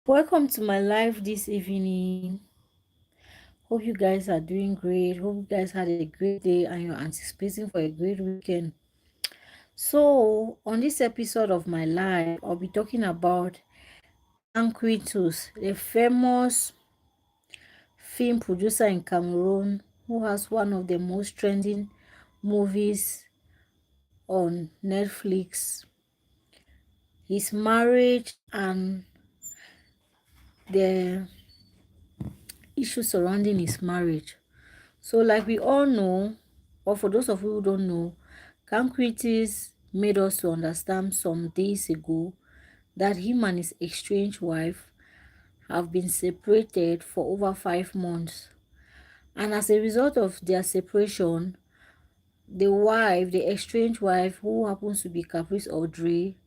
Welcome to my live this evening. Hope you guys are doing great. Hope you guys had a great day and you're anticipating for a great weekend. So, on this episode of my live, I'll be talking about Anquitus, the famous film producer in Cameroon who has one of the most trending movies on Netflix. His marriage and the issues surrounding his marriage. So, like we all know, or for those of you who don't know, Kankriti's made us to understand some days ago that him and his estranged wife have been separated for over 5 months. And as a result of their separation, the estranged wife, who happens to be Caprice Audrey,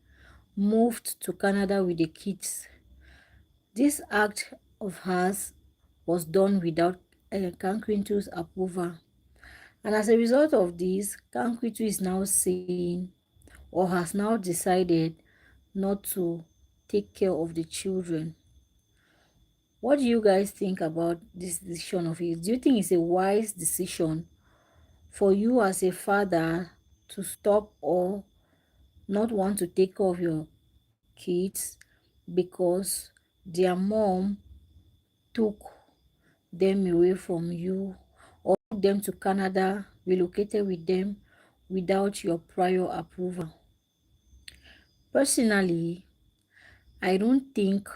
moved to Canada with the kids. This act of hers was done without Kankritu's approval. And as a result of this, Kankwitu is now saying or has now decided not to take care of the children. What do you guys think about this decision of his? Do you think it's a wise decision for you as a father to stop or not want to take care of your kids because their mom took them away from you or took them to Canada, relocated with them without your prior approval? Personally, I don't think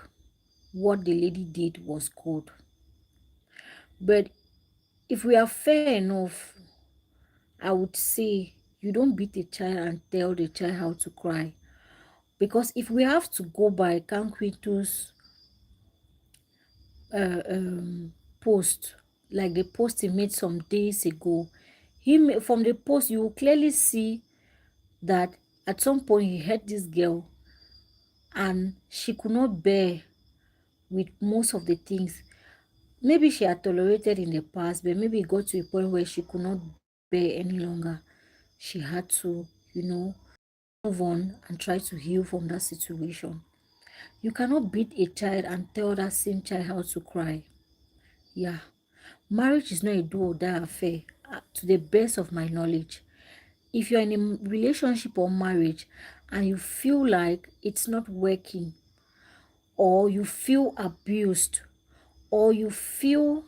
what the lady did was good. But if we are fair enough, I would say you don't beat a child and tell the child how to cry. Because if we have to go by Kankwitu's post, like the post he made some days ago, from the post you will clearly see that at some point he hurt this girl and she could not bear with most of the things. Maybe she had tolerated in the past, but maybe it got to a point where she could not bear any longer. She had to, move on and try to heal from that situation. You cannot beat a child and tell that same child how to cry. Yeah. Marriage is not a do or die affair, to the best of my knowledge. If you're in a relationship or marriage and you feel like it's not working, or you feel abused, or you feel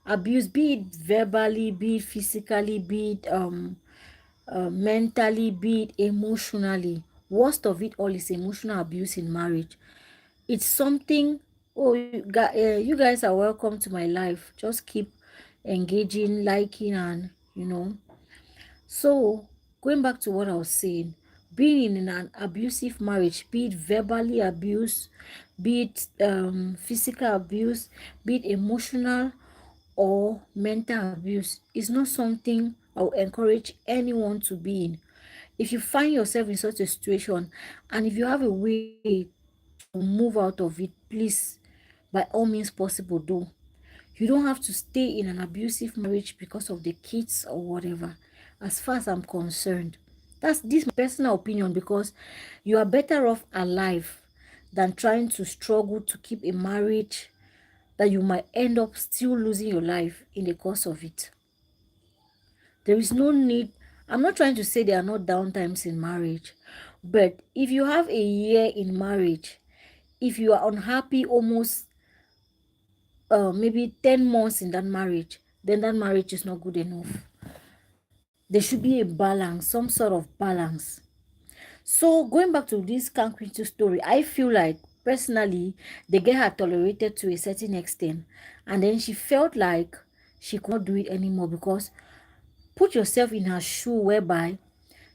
abuse, be it verbally, be it physically, be it mentally, be it emotionally. Worst of it all is emotional abuse in marriage. It's something. Oh, you guys are welcome to my life. Just keep engaging, liking, and So, going back to what I was saying, being in an abusive marriage, be it verbally abuse, be it physical abuse, be it emotional or mental abuse, is not something I will encourage anyone to be in. If you find yourself in such a situation and if you have a way to move out of it, please, by all means possible, do. You don't have to stay in an abusive marriage because of the kids or whatever. As far as I'm concerned, that's this my personal opinion, because you are better off alive than trying to struggle to keep a marriage that you might end up still losing your life in the course of it. There is no need. I'm not trying to say there are not downtimes in marriage, but if you have a year in marriage, if you are unhappy almost maybe 10 months in that marriage, then that marriage is not good enough. There should be a balance, some sort of balance. So going back to this concrete story, I feel like personally the girl had tolerated to a certain extent, and then she felt like she could not do it anymore. Because put yourself in her shoe, whereby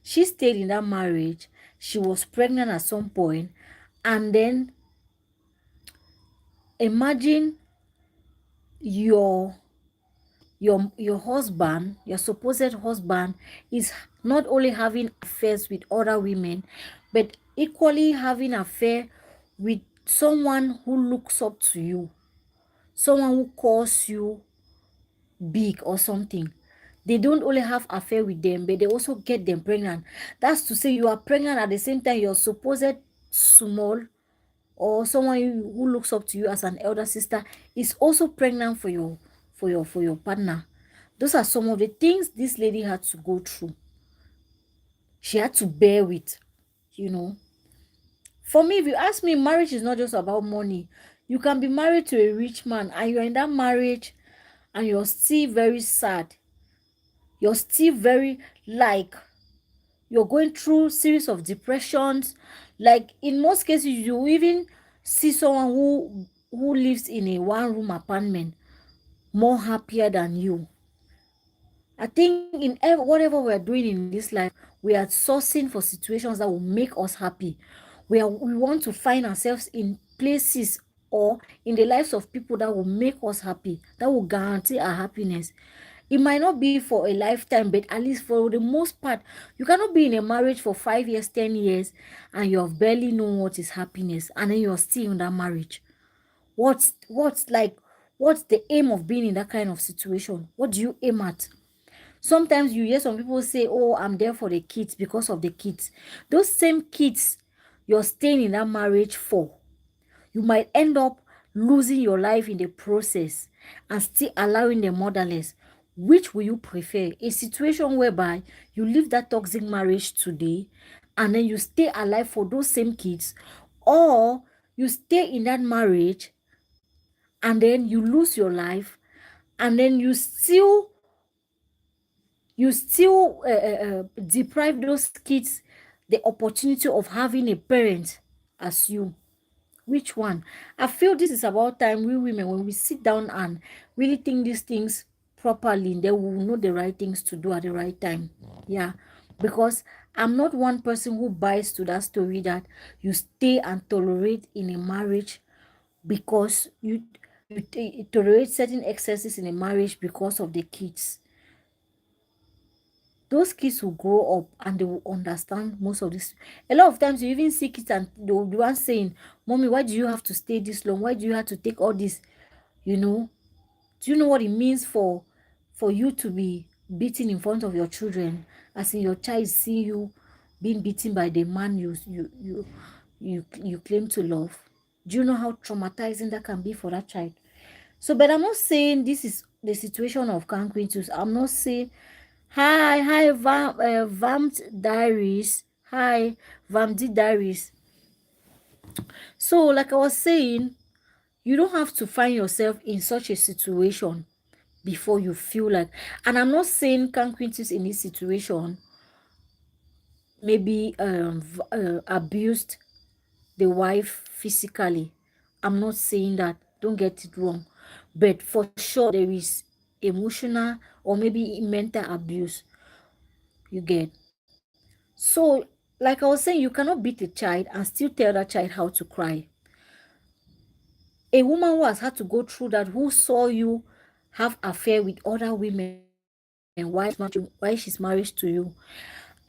she stayed in that marriage, she was pregnant at some point, and then imagine your your husband, your supposed husband, is not only having affairs with other women, but equally having affair with someone who looks up to you, someone who calls you big or something. They don't only have affair with them, but they also get them pregnant. That's to say, you are pregnant at the same time you're supposed small or someone who looks up to you as an elder sister is also pregnant for your partner. Those are some of the things this lady had to go through. She had to bear with, you know. For me, if you ask me, marriage is not just about money. You can be married to a rich man and you're in that marriage and you're still very sad. You're still very, like, you're going through series of depressions. Like in most cases, you even see someone who lives in a one room apartment more happier than you. I think in whatever we're doing in this life, we are sourcing for situations that will make us happy. We want to find ourselves in places or in the lives of people that will make us happy, that will guarantee our happiness. It might not be for a lifetime, but at least for the most part, you cannot be in a marriage for 5 years, 10 years, and you have barely known what is happiness, and then you're still in that marriage. What's the aim of being in that kind of situation? What do you aim at? Sometimes you hear some people say, oh, I'm there for the kids because of the kids. Those same kids you're staying in that marriage for, you might end up losing your life in the process and still allowing the motherless. Which will you prefer? A situation whereby you leave that toxic marriage today and then you stay alive for those same kids, or you stay in that marriage and then you lose your life and then you still deprive those kids the opportunity of having a parent as you. Which one? I feel this is about time we women, when we sit down and really think these things properly, then we will know the right things to do at the right time. Yeah, because I'm not one person who buys to that story that you stay and tolerate in a marriage because you tolerate certain excesses in a marriage because of the kids. Those kids will grow up and they will understand most of this. A lot of times you even see kids and they will be one saying, Mommy, why do you have to stay this long? Why do you have to take all this? You know, do you know what it means for you to be beaten in front of your children? As in your child see you being beaten by the man you claim to love. Do you know how traumatizing that can be for that child? So, but I'm not saying this is the situation of Can Quintus. I'm not saying, hi, Vamped Diaries. Hi, Vamped Diaries. So, like I was saying, you don't have to find yourself in such a situation before you feel like, and I'm not saying Can Quintus in this situation maybe abused the wife physically. I'm not saying that. Don't get it wrong. But for sure, there is emotional or maybe mental abuse. You get. So, like I was saying, you cannot beat a child and still tell that child how to cry. A woman who has had to go through that, who saw you have affair with other women while she's married to you,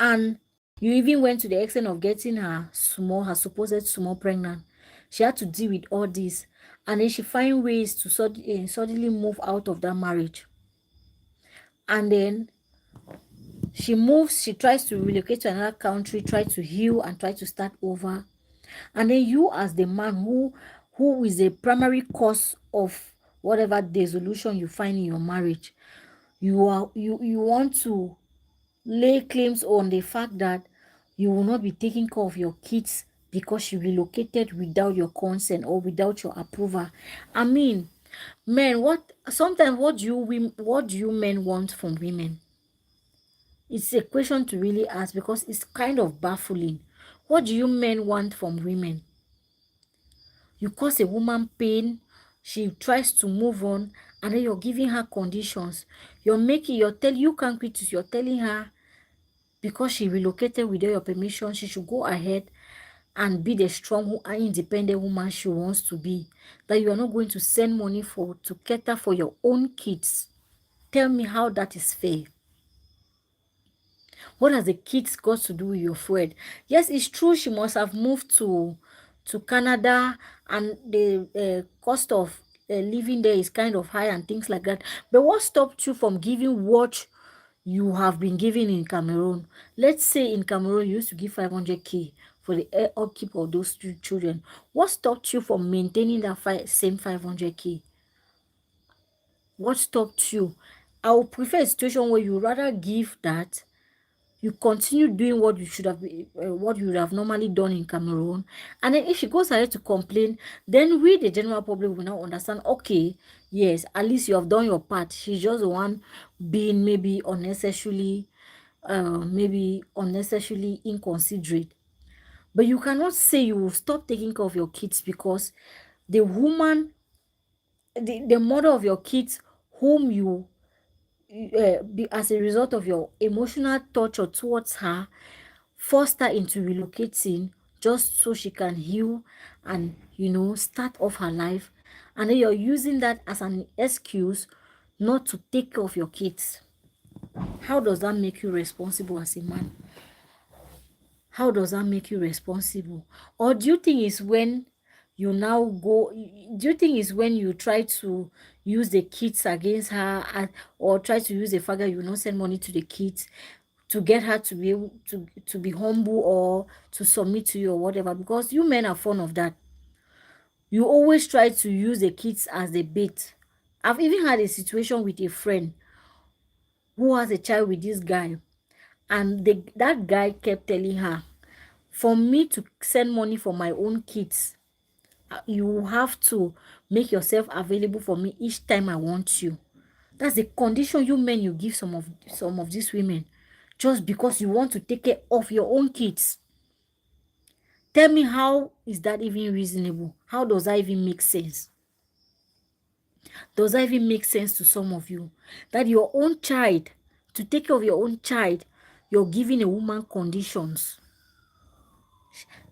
and you even went to the extent of getting her supposed small pregnant. She had to deal with all this, and then she find ways to suddenly move out of that marriage. And then she tries to relocate to another country, try to heal and try to start over. And then you, as the man who is a primary cause of whatever dissolution you find in your marriage, you want to lay claims on the fact that you will not be taking care of your kids because you relocated without your consent or without your approval. I mean, men, what do you men want from women? It's a question to really ask because it's kind of baffling. What do you men want from women? You cause a woman pain, she tries to move on, and then you're giving her conditions. You can't quit it. You're telling her because she relocated without your permission, she should go ahead and be the strong and independent woman she wants to be. That you are not going to send money to cater for your own kids. Tell me how that is fair. What has the kids got to do with your friend? Yes, it's true she must have moved to Canada and the cost of living there is kind of high and things like that. But what stopped you from giving what you have been giving in Cameroon? Let's say in Cameroon you used to give 500k for the upkeep of those two children. What stopped you from maintaining that same 500K? What stopped you? I would prefer a situation where you rather give that, you continue doing what you should have what you would have normally done in Cameroon, and then if she goes ahead to complain, then we the general public will now understand, okay, yes, at least you have done your part. She's just the one being maybe unnecessarily inconsiderate. But you cannot say you will stop taking care of your kids because the woman, the mother of your kids, whom you as a result of your emotional torture towards her, forced her into relocating just so she can heal and, start off her life. And then you're using that as an excuse not to take care of your kids. How does that make you responsible as a man? How does that make you responsible? Or do you think it's when you now go, do you think it's when you try to use the kids against her, or try to use the fact that you not send money to the kids to get her to be able to be humble or to submit to you or whatever? Because you men are fond of that. You always try to use the kids as the bait. I've even had a situation with a friend who has a child with this guy, and that guy kept telling her, for me to send money for my own kids, you have to make yourself available for me each time I want you. That's the condition you men you give some of these women, just because you want to take care of your own kids. Tell me, how is that even reasonable? How does that even make sense? Does that even make sense to some of you? That your own child, to take care of your own child, you're giving a woman conditions.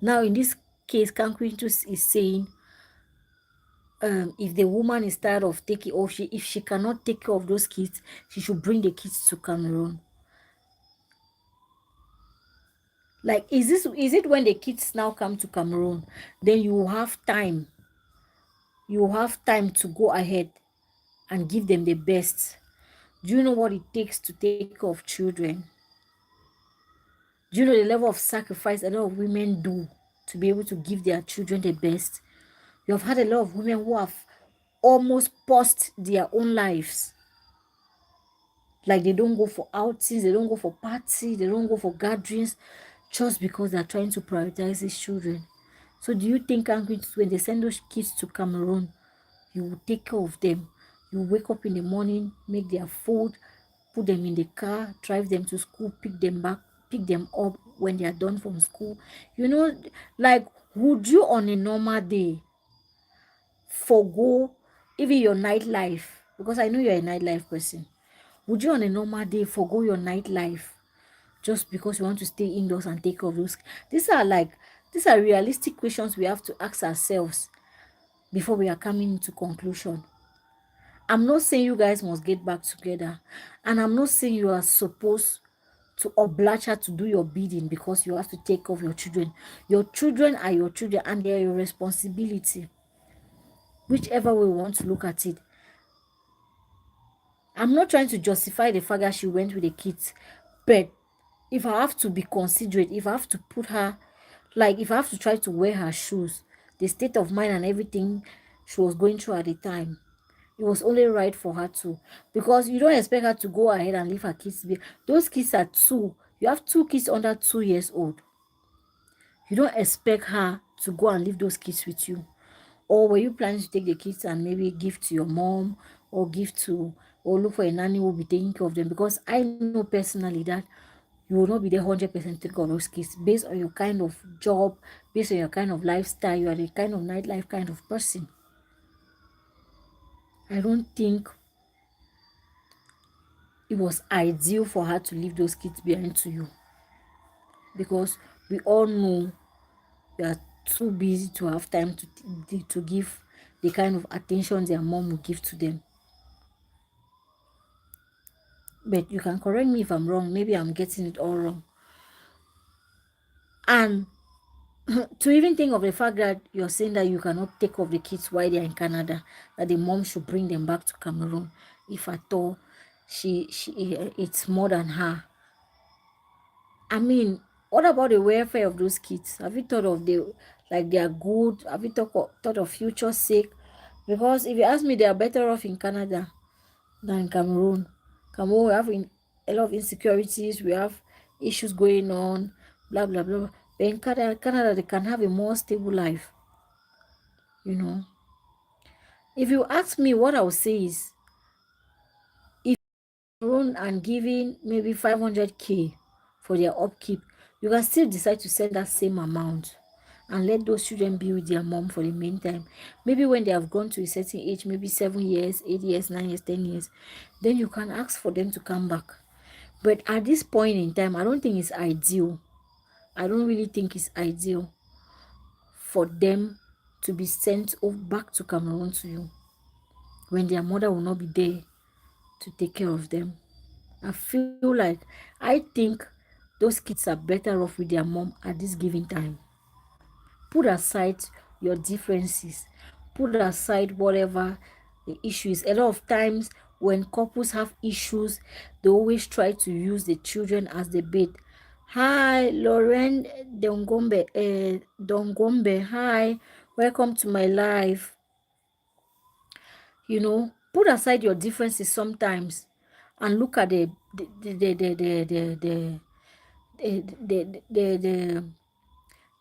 Now, in this case, Kankwintus is saying, if the woman is tired of taking, or if she cannot take care of those kids, she should bring the kids to Cameroon. Like, is it when the kids now come to Cameroon, then you have time? You have time to go ahead and give them the best. Do you know what it takes to take care of children? Do you know the level of sacrifice a lot of women do to be able to give their children the best? You have had a lot of women who have almost paused their own lives. Like, they don't go for outings, they don't go for parties, they don't go for gatherings, just because they're trying to prioritize these children. So do you think when they send those kids to Cameroon, you will take care of them? You wake up in the morning, make their food, put them in the car, drive them to school, pick them up when they are done from school. Like, would you on a normal day forgo even your nightlife? Because I know you're a nightlife person. Would you on a normal day forgo your nightlife just because you want to stay indoors and take care of those? These are realistic questions we have to ask ourselves before we are coming into conclusion. I'm not saying you guys must get back together, and I'm not saying you are supposed to oblige her to do your bidding because you have to take care of your children. Your children are your children, and they are your responsibility. Whichever way we want to look at it. I'm not trying to justify the fact that she went with the kids, but if I have to be considerate, if I have to put her, like, if I have to try to wear her shoes, the state of mind and everything she was going through at the time, it was only right for her to, because you don't expect her to go ahead and leave her kids be. Those kids are 2. You have 2 kids under 2 years old. You don't expect her to go and leave those kids with you. Or were you planning to take the kids and maybe give to your mom, or look for a nanny who will be taking care of them? Because I know personally that you will not be there 100% take care of those kids based on your kind of job, based on your kind of lifestyle. You are the kind of nightlife kind of person. I don't think it was ideal for her to leave those kids behind to you, because we all know you are too busy to have time to give the kind of attention their mom will give to them. But you can correct me if I'm wrong. Maybe I'm getting it all wrong. And to even think of the fact that you're saying that you cannot take off the kids while they're in Canada, that the mom should bring them back to Cameroon, if at all it's more than her. I mean, What about the welfare of those kids? Have you thought of their good? Have you thought of future sake? Because if you ask me, they are better off in Canada than in Cameroon. Cameroon, we have a lot of insecurities. We have issues going on, blah blah blah. But in Canada, they can have a more stable life. You know. If you ask me, what I would say is, if Cameroon and giving maybe 500K for their upkeep, you can still decide to send that same amount and let those children be with their mom for the meantime. Maybe when they have gone to a certain age, maybe 7 years, 8 years, 9 years, 10 years, then you can ask for them to come back. But at this point in time, I don't think it's ideal. I don't really think it's ideal for them to be sent back to Cameroon to you when their mother will not be there to take care of them. I think those kids are better off with their mom at this given time. Put aside your differences, put aside whatever the issue is. A lot of times when couples have issues, they always try to use the children as the bait. Hi, Lauren Dongombe. Hi, welcome to my life. Put aside your differences sometimes and look at the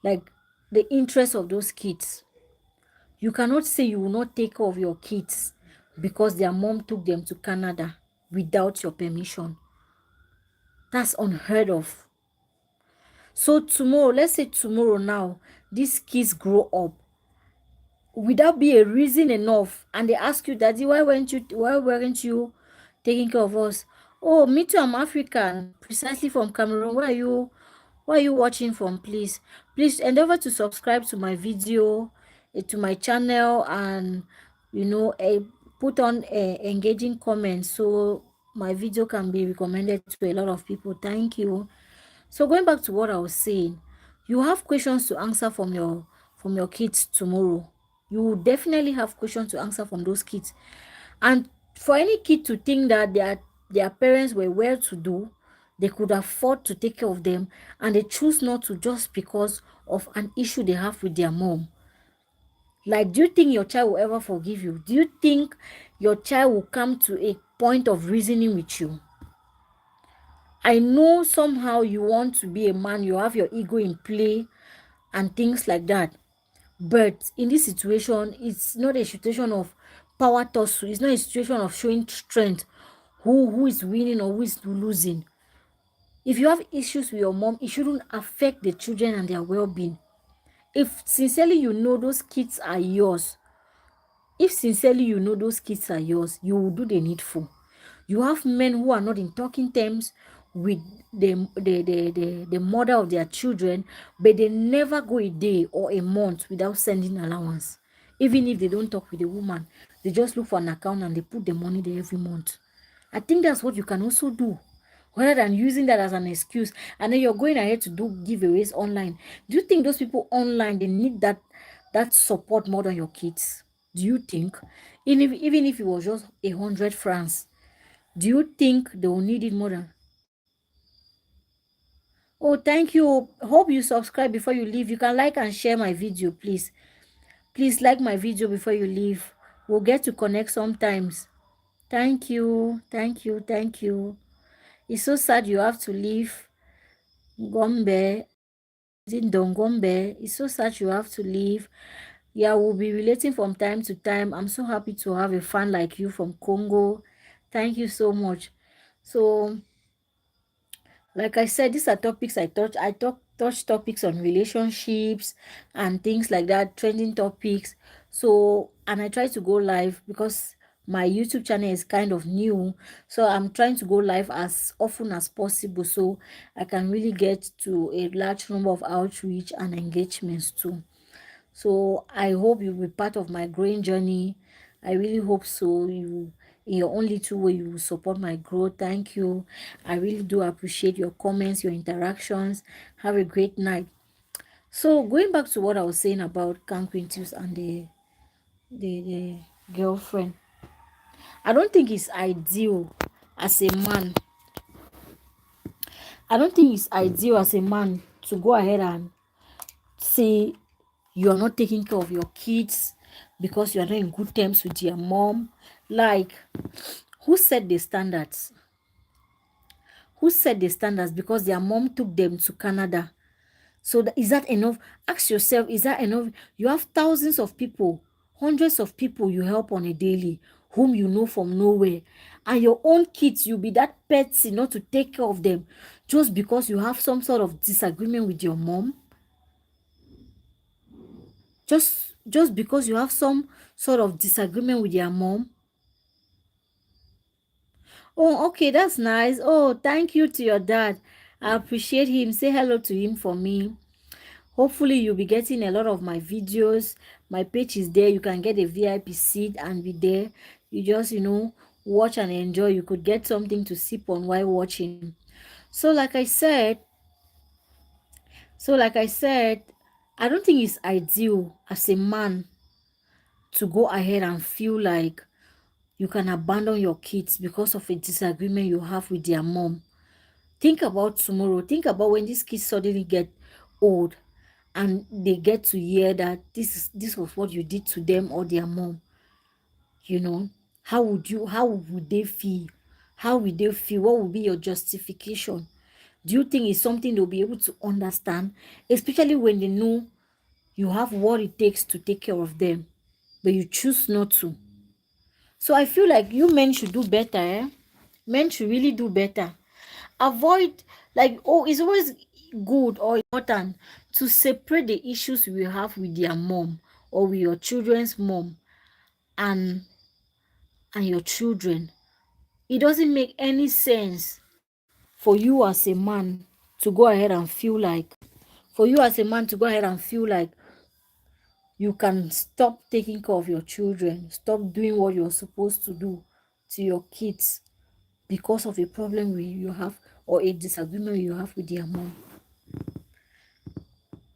like the interest of those kids. You cannot say you will not take care of your kids because their mom took them to Canada without your permission. That's unheard of. So tomorrow, let's say tomorrow now, these kids grow up without be a reason enough, and they ask you, Daddy, why weren't you taking care of us? Oh, me too, I'm African, precisely from Cameroon. Where are you watching from? Please endeavor to subscribe to my video, to my channel, and put on engaging comments so my video can be recommended to a lot of people. Thank you. So going back to what I was saying, you have questions to answer from your kids tomorrow. You will definitely have questions to answer from those kids. And for any kid to think that their parents were well to do, they could afford to take care of them, and they choose not to just because of an issue they have with their mom. Like, do you think your child will ever forgive you? Do you think your child will come to a point of reasoning with you? I know somehow you want to be a man, you have your ego in play and things like that. But in this situation, it's not a situation of power tussle. It's not a situation of showing strength. Who is winning or who is losing. If you have issues with your mom, it shouldn't affect the children and their well-being. If sincerely you know those kids are yours, you will do the needful. You have men who are not in talking terms with the mother of their children, but they never go a day or a month without sending allowance. Even if they don't talk with the woman, they just look for an account and they put the money there every month. I think that's what you can also do, rather than using that as an excuse. And then you're going ahead to do giveaways online. Do you think those people online, they need that support more than your kids? Do you think? Even if it was just 100 francs, do you think they will need it more than? Oh, thank you. Hope you subscribe before you leave. You can like and share my video, please. Please like my video before you leave. We'll get to connect sometimes. Thank you. Thank you. Thank you. It's so sad you have to leave Gombe. Dongombe. It's so sad you have to leave. Yeah, we'll be relating from time to time. I'm so happy to have a fan like you from Congo. Thank you so much. So, like I said, these are topics touch topics on relationships and things like that, trending topics. So, and I try to go live because my YouTube channel is kind of new. So I'm trying to go live as often as possible so I can really get to a large number of outreach and engagements too. So I hope you'll be part of my growing journey. I really hope so. You, in your own little way, you will support my growth. Thank you. I really do appreciate your comments, your interactions. Have a great night. So going back to what I was saying about Can Quintus and the girlfriend, I don't think it's ideal as a man. I don't think it's ideal as a man to go ahead and say you're not taking care of your kids because you're not in good terms with your mom. Like, who set the standards? Who set the standards? Because their mom took them to Canada. So is that enough? Ask yourself, is that enough? You have thousands of people, hundreds of people you help on a daily, whom you know from nowhere. And your own kids, you'll be that petty not to take care of them just because you have some sort of disagreement with your mom. Just because you have some sort of disagreement with your mom. Oh, okay, that's nice. Oh, thank you to your dad. I appreciate him. Say hello to him for me. Hopefully you'll be getting a lot of my videos. My page is there. You can get a VIP seat and be there. You just, watch and enjoy. You could get something to sip on while watching. So like I said, so like I said, I don't think it's ideal as a man to go ahead and feel like you can abandon your kids because of a disagreement you have with their mom. Think about tomorrow. Think about when these kids suddenly get old and they get to hear that this was what you did to them or their mom. How would they feel? How would they feel? What would be your justification? Do you think it's something they'll be able to understand, especially when they know you have what it takes to take care of them, but you choose not to? So I feel like you men should do better, eh? Men should really do better. Avoid, like, oh, it's always good or important to separate the issues we have with their mom or with your children's mom and your children. It doesn't make any sense for you as a man to go ahead and feel like you can stop taking care of your children, stop doing what you're supposed to do to your kids because of a problem you have or a disagreement you have with their mom.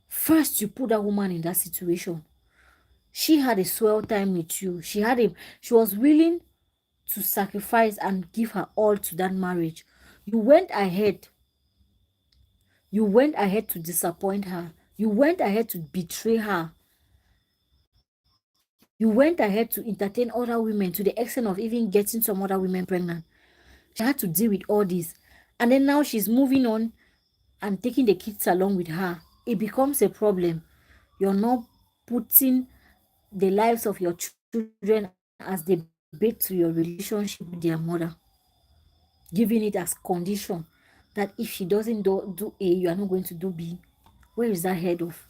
First, you put that woman in that situation. She had a swell time with you. She was willing to sacrifice and give her all to that marriage. You went ahead. You went ahead to disappoint her. You went ahead to betray her. You went ahead to entertain other women to the extent of even getting some other women pregnant. She had to deal with all this. And then now she's moving on and taking the kids along with her. It becomes a problem. You're not putting the lives of your children as the bait to your relationship with their mother, giving it as condition that if she doesn't do A, you are not going to do B. Where is that head of?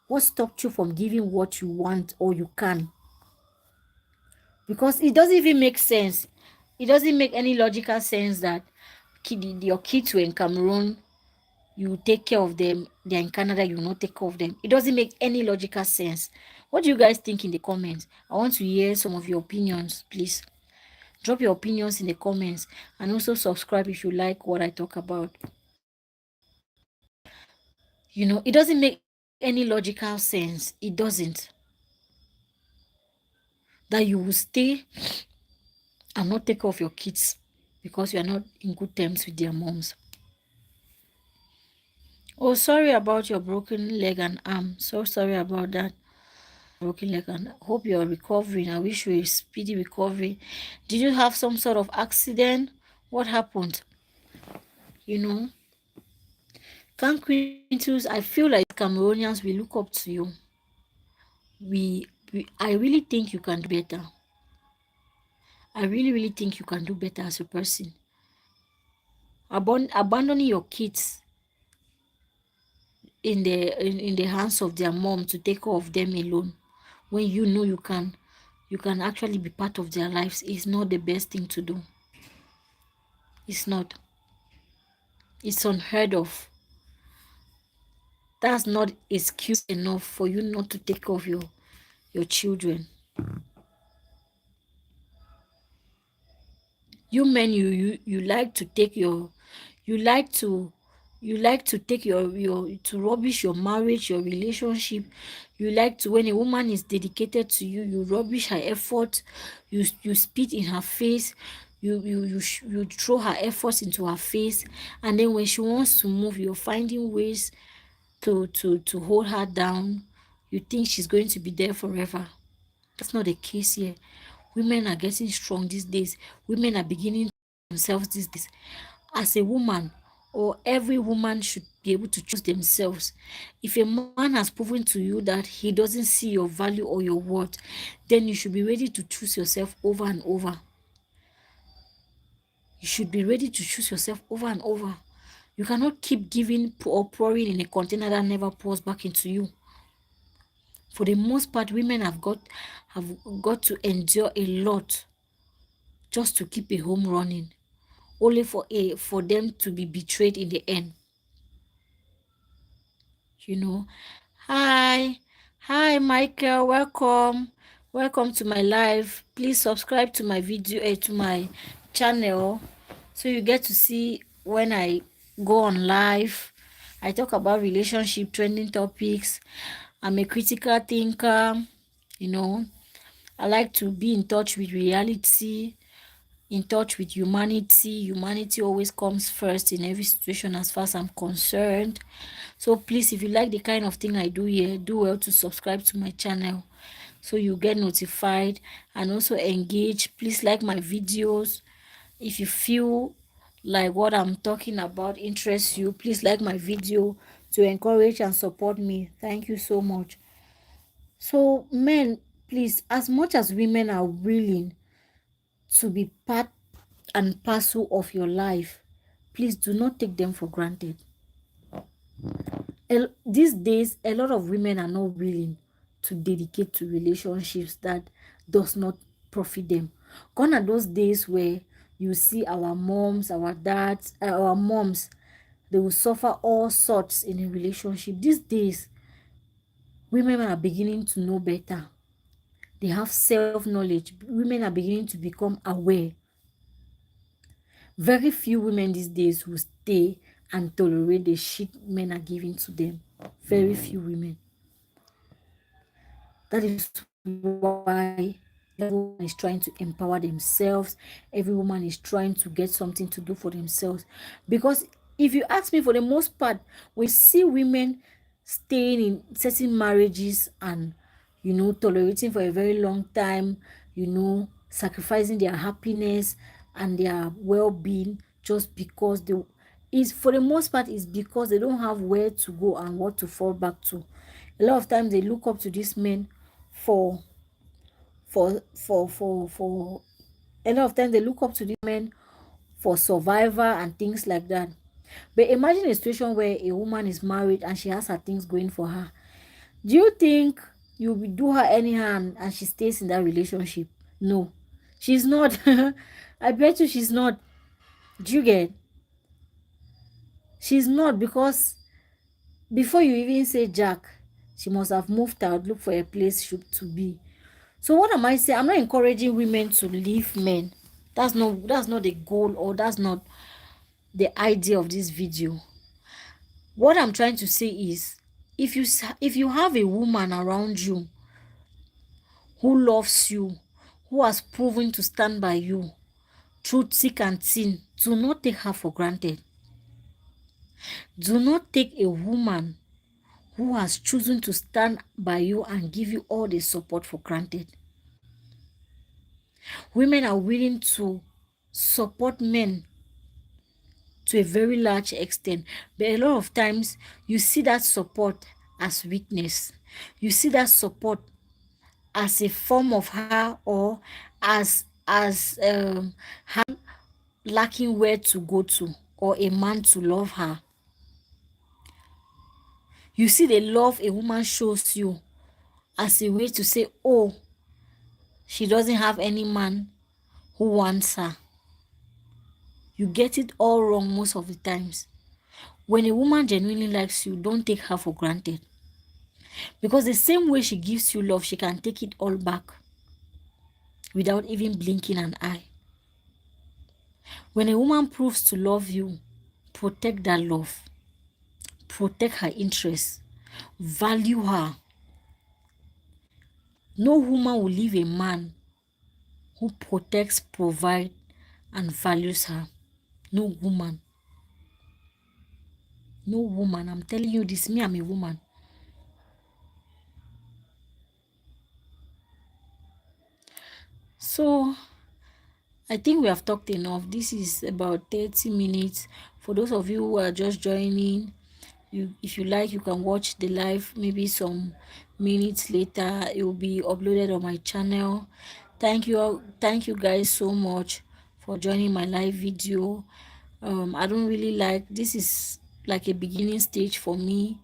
What stopped you from giving what you want or you can? Because it doesn't even make sense. It doesn't make any logical sense that your kids were in Cameroon, you take care of them. They're in Canada, you not take care of them. It doesn't make any logical sense. What do you guys think in the comments? I want to hear some of your opinions, please. Drop your opinions in the comments and also subscribe if you like what I talk about. It doesn't make any logical sense. It doesn't. That you will stay and not take care of your kids because you are not in good terms with their moms. Oh, sorry about your broken leg and arm. So sorry about that. Broken leg, and hope you're recovering. I wish you a speedy recovery. Did you have some sort of accident? What happened? Cancuntus, I feel like Cameroonians, we look up to you. I really think you can do better. I really, really think you can do better as a person. Abandoning your kids in the hands of their mom to take care of them alone, when you know you can actually be part of their lives, is not the best thing to do. It's not. It's unheard of. That's not excuse enough for you not to take care of your children. You men, you like to take your you like to take your to rubbish your marriage, your relationship. You like to, when a woman is dedicated to you, you rubbish her effort, you spit in her face, you throw her efforts into her face, and then when she wants to move, you're finding ways to hold her down. You think she's going to be there forever. That's not the case here. Women are getting strong these days. Women are beginning themselves these days. As a woman, or every woman should be able to choose themselves. If a man has proven to you that he doesn't see your value or your worth, then you should be ready to choose yourself over and over. You should be ready to choose yourself over and over. You cannot keep giving or pouring in a container that never pours back into you. For the most part, women have got to endure a lot just to keep a home running, only for them to be betrayed in the end. You know. Hi Michael, welcome to my live. Please subscribe to my video, to my channel, so you get to see when I go on live. I talk about relationship trending topics. I'm a critical thinker. you know I like to be in touch with reality, in touch with humanity. Humanity always comes first in every situation as far as I'm concerned. So please, if you like the kind of thing I do here, do well to subscribe to my channel so you get notified, and also engage. Please like my videos. If you feel like what I'm talking about interests you, please like my video to encourage and support me. Thank you so much. So men, please, as much as women are willing to be part and parcel of your life, please do not take them for granted. These days, a lot of women are not willing to dedicate to relationships that does not profit them. Gone are those days where you see our moms, our dads, our moms, they will suffer all sorts in a relationship. These days, women are beginning to know better. They have self-knowledge. Women are beginning to become aware. Very few women these days will stay and tolerate the shit men are giving to them. Very few women. That is why everyone is trying to empower themselves. Every woman is trying to get something to do for themselves. Because if you ask me, for the most part, we see women staying in certain marriages and, tolerating for a very long time, sacrificing their happiness and their well-being just because for the most part, is because they don't have where to go and what to fall back to. A lot of times they look up to these men for a lot of times they look up to the men for survivor and things like that. But imagine a situation where a woman is married and she has her things going for her. Do you think you will do her any harm and she stays in that relationship? No, she's not. I bet you she's not. Do you get? She's not, because before you even say Jack, she must have moved out, look for a place to be. So what am I saying? I'm not encouraging women to leave men. That's not the goal, or that's not the idea of this video. What I'm trying to say is, if you have a woman around you who loves you, who has proven to stand by you through thick and thin, do not take her for granted. Do not take a woman who has chosen to stand by you and give you all the support for granted. Women are willing to support men to a very large extent, but a lot of times you see that support as weakness. You see that support as a form of her, or as her lacking where to go to, or a man to love her. You see the love a woman shows you as a way to say, oh, she doesn't have any man who wants her. You get it all wrong most of the times. When a woman genuinely likes you, don't take her for granted. Because the same way she gives you love, she can take it all back without even blinking an eye. When a woman proves to love you, protect that love. Protect her interests. Value her. No woman will leave a man who protects, provides, and values her. No woman. No woman. I'm telling you this. Me, I'm a woman. So I think we have talked enough. This is about 30 minutes. For those of you who are just joining, if you like, you can watch the live maybe some minutes later. It will be uploaded on my channel. Thank you guys so much for joining my live video. I don't really like, this is like a beginning stage for me.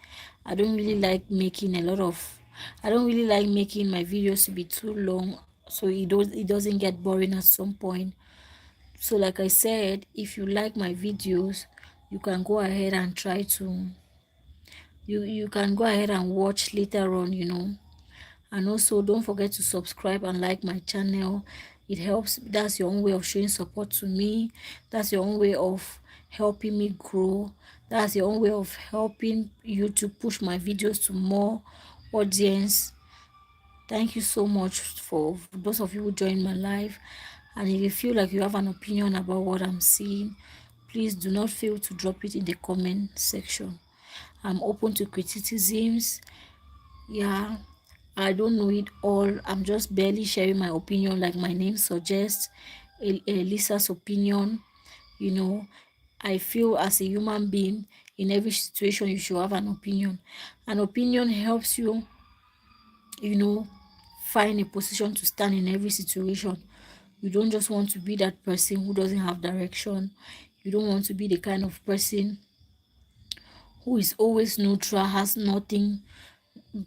I don't really like making a lot of, I don't really like making my videos to be too long, so it doesn't get boring at some point. So like I said, if you like my videos, you can go ahead and try to, you can go ahead and watch later on, and also don't forget to subscribe and like my channel. It helps. That's your own way of showing support to me. That's your own way of helping me grow. That's your own way of helping you to push my videos to more audience. Thank you so much for those of you who joined my live. And if you feel like you have an opinion about what I'm seeing, please do not fail to drop it in the comment section. I'm open to criticisms. Yeah, I don't know it all. I'm just barely sharing my opinion, like my name suggests, Lisa's opinion. You know, I feel as a human being, in every situation, you should have an opinion. An opinion helps you, you know, find a position to stand in every situation. You don't just want to be that person who doesn't have direction. You don't want to be the kind of person who is always neutral, has nothing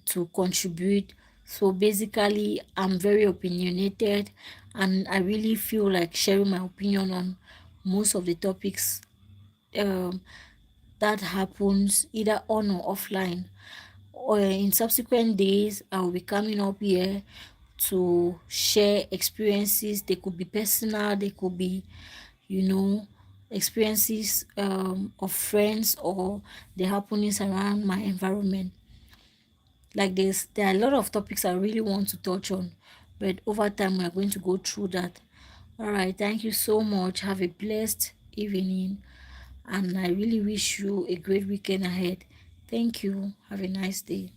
to contribute. So basically, I'm very opinionated, and I really feel like sharing my opinion on most of the topics um, that happens either on or offline. Or in subsequent days, I will be coming up here to share experiences. They could be personal, they could be, you know, experiences of friends or the happenings around my environment. Like this, there are a lot of topics I really want to touch on, but over time we are going to go through that. All right, thank you so much. Have a blessed evening, and I really wish you a great weekend ahead. Thank you. Have a nice day.